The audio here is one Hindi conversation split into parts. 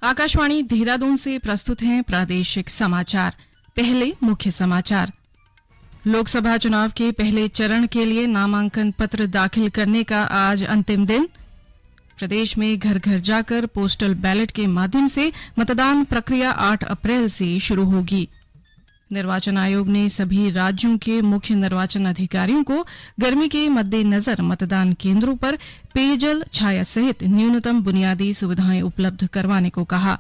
आकाशवाणी देहरादून से प्रस्तुत हैं प्रादेशिक समाचार। पहले मुख्य समाचार। लोकसभा चुनाव के पहले चरण के लिए नामांकन पत्र दाखिल करने का आज अंतिम दिन। प्रदेश में घर घर जाकर पोस्टल बैलेट के माध्यम से मतदान प्रक्रिया 8 अप्रैल से शुरू होगी। निर्वाचन आयोग ने सभी राज्यों के मुख्य निर्वाचन अधिकारियों को गर्मी के मद्देनजर मतदान केंद्रों पर पेयजल, छाया सहित न्यूनतम बुनियादी सुविधाएं उपलब्ध करवाने को कहा।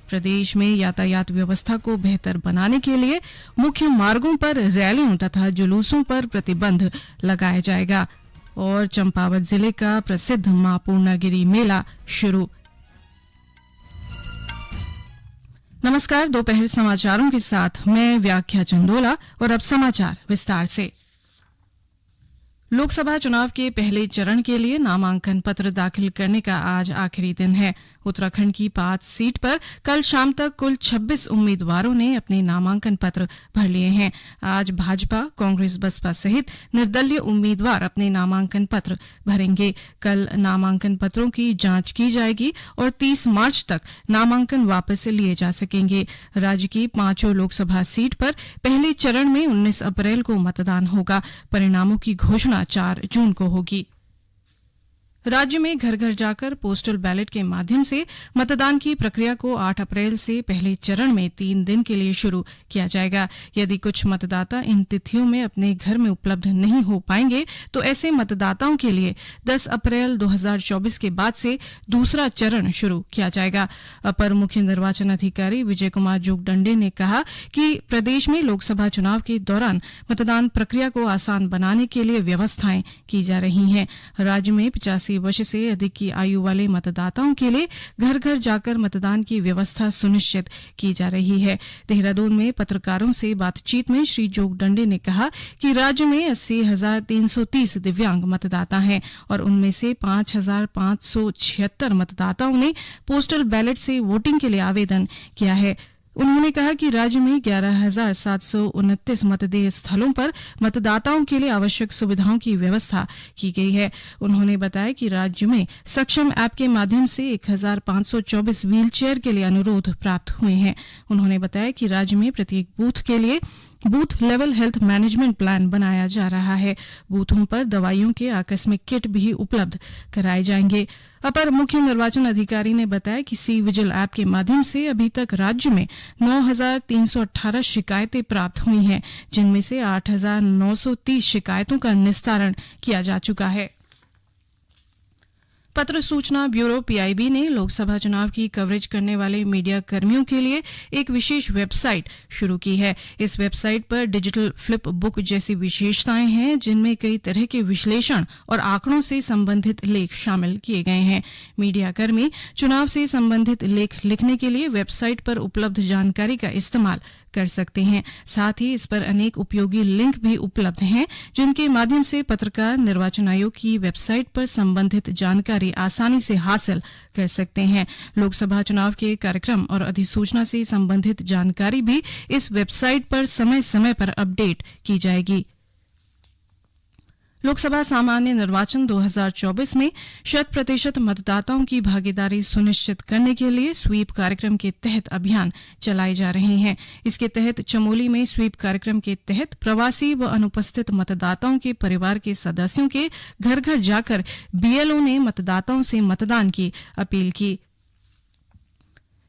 प्रदेश में यातायात व्यवस्था को बेहतर बनाने के लिए मुख्य मार्गों पर रैलियों तथा जुलूसों पर प्रतिबंध लगाया जाएगा। और चंपावत जिले का प्रसिद्ध मां पूर्णागिरि मेला शुरू। नमस्कार, दोपहर समाचारों के साथ मैं व्याख्या चंदोला। और अब समाचार विस्तार से। लोकसभा चुनाव के पहले चरण के लिए नामांकन पत्र दाखिल करने का आज आखिरी दिन है। उत्तराखंड की 5 सीट पर कल शाम तक कुल 26 उम्मीदवारों ने अपने नामांकन पत्र भर लिए हैं। आज भाजपा, कांग्रेस, बसपा सहित निर्दलीय उम्मीदवार अपने नामांकन पत्र भरेंगे। कल नामांकन पत्रों की जांच की जाएगी और 30 मार्च तक नामांकन वापस लिए जा सकेंगे। राज्य की 5 लोकसभा सीट पर पहले चरण में 19 अप्रैल को मतदान होगा। परिणामों की घोषणा 4 जून को होगी। राज्य में घर घर जाकर पोस्टल बैलेट के माध्यम से मतदान की प्रक्रिया को 8 अप्रैल से पहले चरण में 3 दिन के लिए शुरू किया जाएगा। यदि कुछ मतदाता इन तिथियों में अपने घर में उपलब्ध नहीं हो पाएंगे तो ऐसे मतदाताओं के लिए 10 अप्रैल 2024 के बाद से दूसरा चरण शुरू किया जाएगा। अपर मुख्य निर्वाचन अधिकारी विजय कुमार जोगदंडे ने कहा कि प्रदेश में लोकसभा चुनाव के दौरान मतदान प्रक्रिया को आसान बनाने के लिए व्यवस्थाएं की जा रही हैं। राज्य में 85 वर्ष से अधिक की आयु वाले मतदाताओं के लिए घर घर जाकर मतदान की व्यवस्था सुनिश्चित की जा रही है। देहरादून में पत्रकारों से बातचीत में श्री जोगदंडे ने कहा कि राज्य में 80,330 दिव्यांग मतदाता हैं और उनमें से 5,576 मतदाताओं ने पोस्टल बैलेट से वोटिंग के लिए आवेदन किया है। उन्होंने कहा कि राज्य में 11,729 मतदेय स्थलों पर मतदाताओं के लिए आवश्यक सुविधाओं की व्यवस्था की गई है। उन्होंने बताया कि राज्य में सक्षम ऐप के माध्यम से 1,524 व्हील चेयर के लिए अनुरोध प्राप्त हुए हैं। उन्होंने बताया कि राज्य में प्रत्येक बूथ के लिए booth level health management plan बनाया जा रहा है। बूथों पर दवाइयों के आकस्मिक किट भी उपलब्ध कराए जाएंगे। अपर मुख्य निर्वाचन अधिकारी ने बताया कि सी विजिल ऐप के माध्यम से अभी तक राज्य में 9,318 शिकायतें प्राप्त हुई हैं, जिनमें से 8,930 शिकायतों का निस्तारण किया जा चुका है। पत्र सूचना ब्यूरो पीआईबी ने लोकसभा चुनाव की कवरेज करने वाले मीडिया कर्मियों के लिए एक विशेष वेबसाइट शुरू की है। इस वेबसाइट पर डिजिटल फ्लिप बुक जैसी विशेषताएं हैं, जिनमें कई तरह के विश्लेषण और आंकड़ों से संबंधित लेख शामिल किए गए हैं। मीडिया कर्मी चुनाव से संबंधित लेख लिखने के लिए वेबसाइट पर उपलब्ध जानकारी का इस्तेमाल कर सकते हैं। साथ ही इस पर अनेक उपयोगी लिंक भी उपलब्ध हैं, जिनके माध्यम से पत्रकार निर्वाचन आयोग की वेबसाइट पर संबंधित जानकारी आसानी से हासिल कर सकते हैं। लोकसभा चुनाव के कार्यक्रम और अधिसूचना से संबंधित जानकारी भी इस वेबसाइट पर समय समय पर अपडेट की जाएगी। लोकसभा सामान्य निर्वाचन 2024 में 100% मतदाताओं की भागीदारी सुनिश्चित करने के लिए स्वीप कार्यक्रम के तहत अभियान चलाए जा रहे हैं। इसके तहत चमोली में स्वीप कार्यक्रम के तहत प्रवासी व अनुपस्थित मतदाताओं के परिवार के सदस्यों के घर घर जाकर बीएलओ ने मतदाताओं से मतदान की अपील की।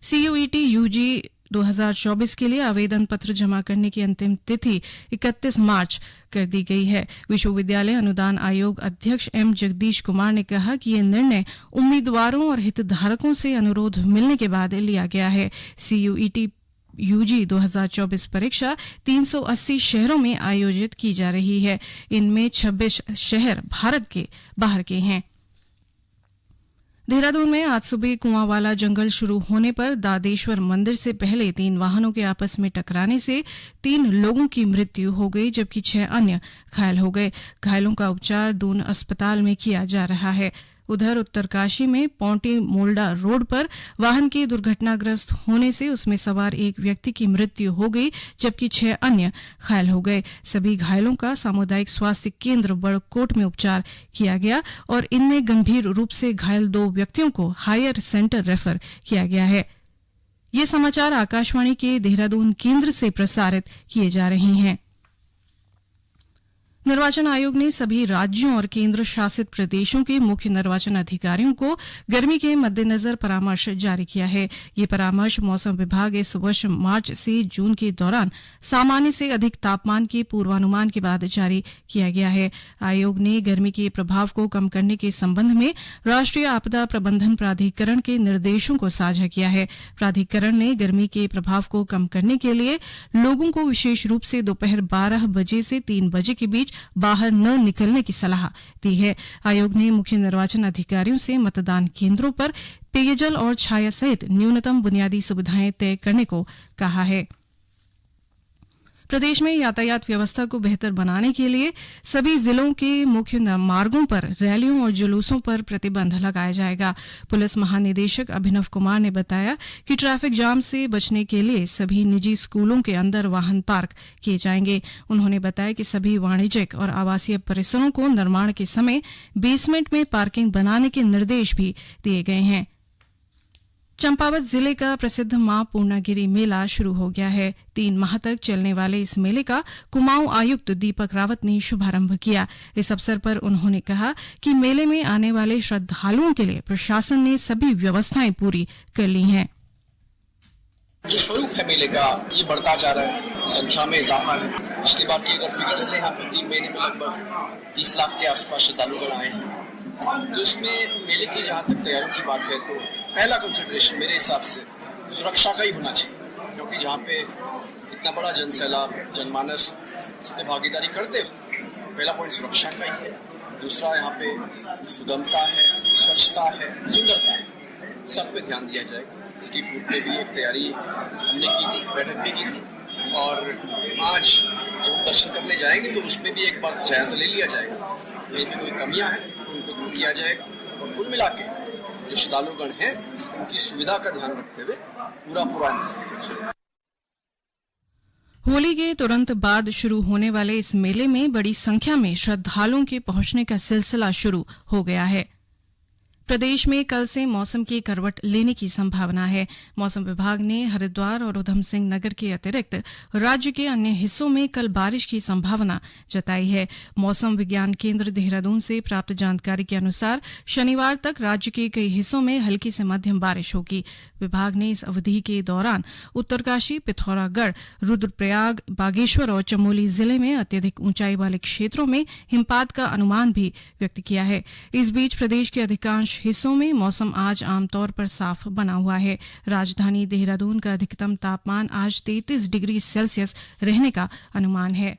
सीयूईटी यूजी 2024 के लिए आवेदन पत्र जमा करने की अंतिम तिथि 31 मार्च कर दी गई है। विश्वविद्यालय अनुदान आयोग अध्यक्ष एम जगदीश कुमार ने कहा कि ये निर्णय उम्मीदवारों और हितधारकों से अनुरोध मिलने के बाद लिया गया है। सीयूईटी यूजी 2024 परीक्षा 380 शहरों में आयोजित की जा रही है। इनमें 26 शहर भारत के बाहर के हैं। देहरादून में आज सुबह कुआंवाला जंगल शुरू होने पर दादेश्वर मंदिर से पहले 3 वाहनों के आपस में टकराने से 3 लोगों की मृत्यु हो गई, जबकि 6 अन्य घायल हो गए। घायलों का उपचार दून अस्पताल में किया जा रहा है। उधर उत्तरकाशी में पौंटी मोल्डा रोड पर वाहन के दुर्घटनाग्रस्त होने से उसमें सवार एक व्यक्ति की मृत्यु हो गई, जबकि 6 अन्य घायल हो गए। सभी घायलों का सामुदायिक स्वास्थ्य केंद्र बड़कोट में उपचार किया गया और इनमें गंभीर रूप से घायल 2 व्यक्तियों को हायर सेंटर रेफर किया गया है। ये समाचार आकाशवाणी के देहरादून केंद्र से प्रसारित किए जा रहे हैं। निर्वाचन आयोग ने सभी राज्यों और केंद्र शासित प्रदेशों के मुख्य निर्वाचन अधिकारियों को गर्मी के मद्देनजर परामर्श जारी किया है। ये परामर्श मौसम विभाग इस वर्ष मार्च से जून के दौरान सामान्य से अधिक तापमान के पूर्वानुमान के बाद जारी किया गया है। आयोग ने गर्मी के प्रभाव को कम करने के संबंध में राष्ट्रीय आपदा प्रबंधन प्राधिकरण के निर्देशों को साझा किया है। प्राधिकरण ने गर्मी के प्रभाव को कम करने के लिए लोगों को विशेष रूप से दोपहर 12 बजे से 3 बजे के बीच बाहर न निकलने की सलाह दी है। आयोग ने मुख्य निर्वाचन अधिकारियों से मतदान केंद्रों पर पेयजल और छाया सहित न्यूनतम बुनियादी सुविधाएं तय करने को कहा है। प्रदेश में यातायात व्यवस्था को बेहतर बनाने के लिए सभी जिलों के मुख्य मार्गों पर रैलियों और जुलूसों पर प्रतिबंध लगाया जाएगा। पुलिस महानिदेशक अभिनव कुमार ने बताया कि ट्रैफिक जाम से बचने के लिए सभी निजी स्कूलों के अंदर वाहन पार्क किए जाएंगे। उन्होंने बताया कि सभी वाणिज्यिक और आवासीय परिसरों को निर्माण के समय बेसमेंट में पार्किंग बनाने के निर्देश भी दिए गए हैं। चंपावत जिले का प्रसिद्ध मां पूर्णागिरि मेला शुरू हो गया है। 3 माह तक चलने वाले इस मेले का कुमाऊं आयुक्त दीपक रावत ने शुभारंभ किया। इस अवसर पर उन्होंने कहा कि मेले में आने वाले श्रद्धालुओं के लिए प्रशासन ने सभी व्यवस्थाएं पूरी कर ली हैं। जो स्वरूप है मेले का ये बढ़ता जा रहा है, संख्या में इजाफा है। पिछली बार की अगर फिगर्स लें, हम 3 महीने में लगभग 20 लाख के आसपास श्रद्धालुगण आए हैं। तो इसमें मेले की जहाँ तक तैयारी की बात है, तो पहला कंसिडरेशन मेरे हिसाब से सुरक्षा का ही होना चाहिए, क्योंकि जहाँ पे इतना बड़ा जनसैलाब जनमानस इसमें भागीदारी करते हो, पहला पॉइंट सुरक्षा का ही है। दूसरा यहाँ पे सुगमता है, स्वच्छता है, सुंदरता है, सब पे ध्यान दिया जाएगा। इसकी पूर्व पे भी एक तैयारी हमने की थी, बैठक भी की थी, और आज जब दर्शन करने जाएंगे तो उसमें भी एक बार जायजा ले लिया जाएगा। कहीं पे कोई कमियां हैं तो उनको दूर किया जाएगा, और कुल मिला के जो श्रद्धालुगण हैं उनकी सुविधा का ध्यान रखते हुए पूरा इंतजाम। होली के तुरंत बाद शुरू होने वाले इस मेले में बड़ी संख्या में श्रद्धालुओं के पहुंचने का सिलसिला शुरू हो गया है। प्रदेश में कल से मौसम की करवट लेने की संभावना है। मौसम विभाग ने हरिद्वार और उधम सिंह नगर के अतिरिक्त राज्य के अन्य हिस्सों में कल बारिश की संभावना जताई है। मौसम विज्ञान केंद्र देहरादून से प्राप्त जानकारी के अनुसार शनिवार तक राज्य के कई हिस्सों में हल्की से मध्यम बारिश होगी। विभाग ने इस अवधि के दौरान उत्तरकाशी, पिथौरागढ़, रुद्रप्रयाग, बागेश्वर और चमोली जिले में अत्यधिक ऊंचाई वाले क्षेत्रों में हिमपात का अनुमान भी व्यक्त किया है। इस बीच प्रदेश के अधिकांश हिस्सों में मौसम आज आमतौर पर साफ बना हुआ है। राजधानी देहरादून का अधिकतम तापमान आज 33 डिग्री सेल्सियस रहने का अनुमान है।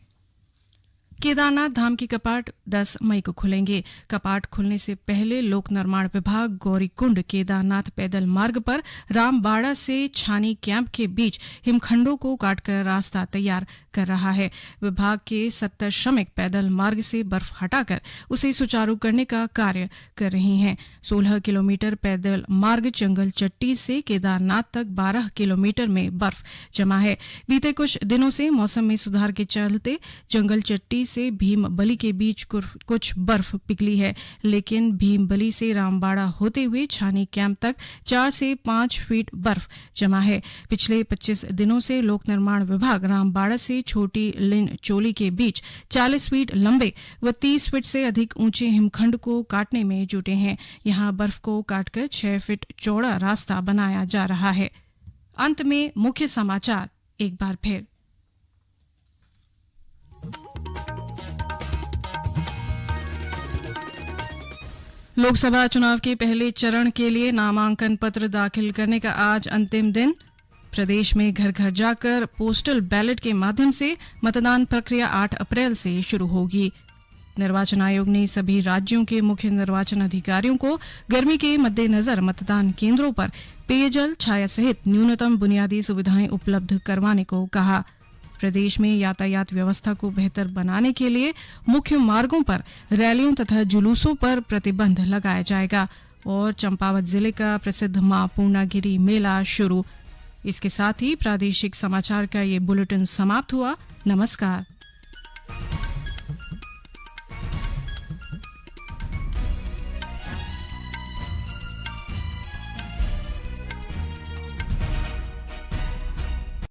केदारनाथ धाम के कपाट 10 मई को खुलेंगे। कपाट खुलने से पहले लोक निर्माण विभाग गौरीकुंड केदारनाथ पैदल मार्ग पर रामबाड़ा से छानी कैंप के बीच हिमखंडों को काटकर रास्ता तैयार कर रहा है। विभाग के 70 श्रमिक पैदल मार्ग से बर्फ हटाकर उसे सुचारू करने का कार्य कर रहे हैं। 16 किलोमीटर पैदल मार्ग जंगल चट्टी से केदारनाथ तक 12 किलोमीटर में बर्फ जमा है। बीते कुछ दिनों से मौसम में सुधार के चलते जंगल चट्टी से भीमबली के बीच कुछ बर्फ पिघली है, लेकिन भीमबली से रामबाड़ा होते हुए छानी कैंप तक 4 से 5 फीट बर्फ जमा है। पिछले 25 दिनों से लोक निर्माण विभाग रामबाड़ा से छोटी लिन चोली के बीच 40 फीट लंबे व 30 फीट से अधिक ऊंचे हिमखंड को काटने में जुटे हैं। यहां बर्फ को काटकर 6 फीट चौड़ा रास्ता बनाया जा रहा है। अंत में मुख्य समाचार एक बार फिर। लोकसभा चुनाव के पहले चरण के लिए नामांकन पत्र दाखिल करने का आज अंतिम दिन। प्रदेश में घर घर जाकर पोस्टल बैलेट के माध्यम से मतदान प्रक्रिया 8 अप्रैल से शुरू होगी। निर्वाचन आयोग ने सभी राज्यों के मुख्य निर्वाचन अधिकारियों को गर्मी के मद्देनजर मतदान केंद्रों पर पेयजल, छाया सहित न्यूनतम बुनियादी सुविधाएं उपलब्ध करवाने को कहा। प्रदेश में यातायात व्यवस्था को बेहतर बनाने के लिए मुख्य मार्गों पर रैलियों तथा जुलूसों पर प्रतिबंध लगाया जाएगा। और चंपावत जिले का प्रसिद्ध मां पूर्णागिरि मेला शुरू। इसके साथ ही प्रादेशिक समाचार का ये बुलेटिन समाप्त हुआ। नमस्कार।